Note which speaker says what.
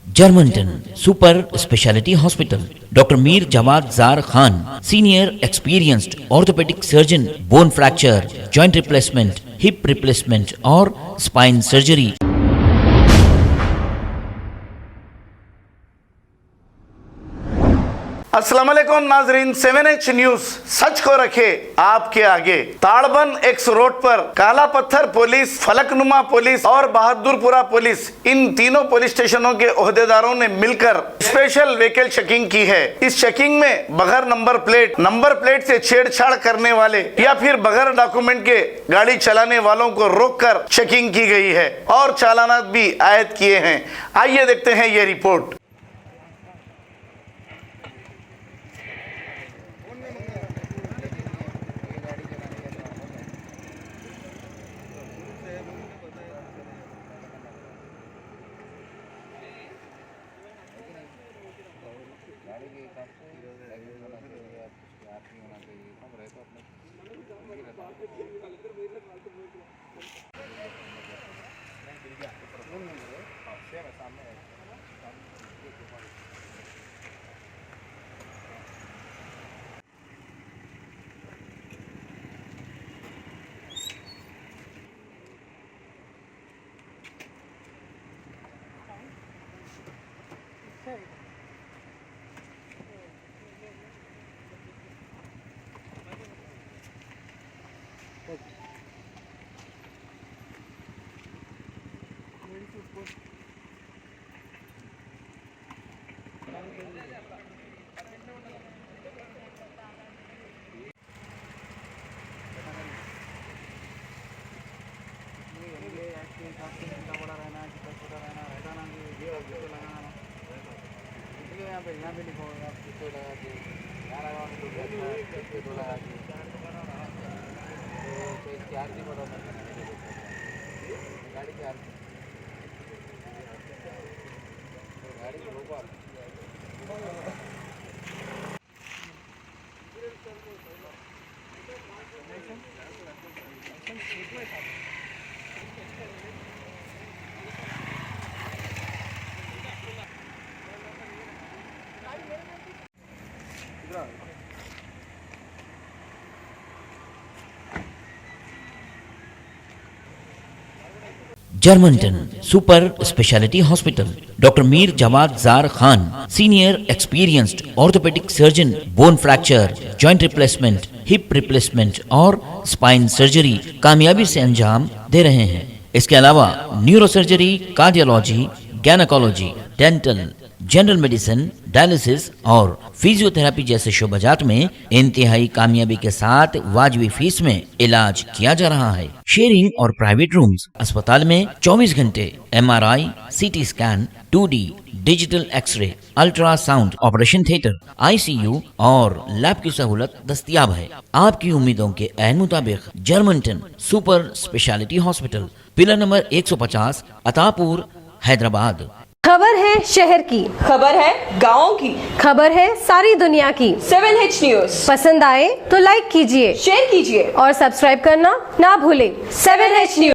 Speaker 1: Germanton super speciality hospital, doctor Mir Jawad Zar Khan, senior experienced orthopaedic surgeon, bone fracture, joint replacement, hip replacement और spine surgery.
Speaker 2: अस्सलाम वालेकुम नाजरीन, 7H news सच को रखे आपके आगे। ताड़बन एक्स रोड पर काला पत्थर पुलिस, फलकनुमा पुलिस और बहादुरपुरा पुलिस, इन तीनों पुलिस स्टेशनों के ओहदेदारों ने मिलकर स्पेशल व्हीकल चेकिंग की है। इस चेकिंग में बगैर नंबर प्लेट से छेड़छाड़ करने वाले या फिर बगैर डॉक्यूमेंट के गाड़ी चलाने वालों को रोककर चेकिंग की गई है और चालानात भी आयद किए हैं। आइए देखते हैं ये रिपोर्ट।
Speaker 3: गाड़ी के हिसाब से लैंग्वेज होना चाहिए, आदमी होना चाहिए, सब रहे तो अपने यहाँ पे लिखो आप किसको लगा के क्या लगा तो लगा के तो इसकी आरती बता सकते गाड़ी की आरती गाड़ी को रोको आप।
Speaker 1: Germanten super speciality hospital, doctor Mir Jawad Zar Khan, senior experienced orthopaedic surgeon, bone fracture, joint replacement, hip replacement और स्पाइन सर्जरी कामयाबी से अंजाम दे रहे हैं। इसके अलावा neuro surgery, cardiology, gynaecology, dental, general medicine, dialysis और फिजियोथेरेपी जैसे शोबाजात में इंतहाई कामयाबी के साथ वाजिबी फीस में इलाज किया जा रहा है। शेयरिंग और प्राइवेट रूम्स, अस्पताल में 24 घंटे MRI, CT scan, 2D digital x ray, ultrasound, operation theatre, ICU और लैब की सहूलत दस्तयाब है। आपकी उम्मीदों के ऐन मुताबिक Germanten super speciality hospital, pillar number 150, Attapur, Hyderabad.
Speaker 4: खबर है शहर की,
Speaker 5: खबर है गाँव की,
Speaker 4: खबर है सारी दुनिया की।
Speaker 5: 7H न्यूज
Speaker 4: पसंद आए तो लाइक कीजिए,
Speaker 5: शेयर कीजिए
Speaker 4: और सब्सक्राइब करना ना भूलें।
Speaker 5: 7H news.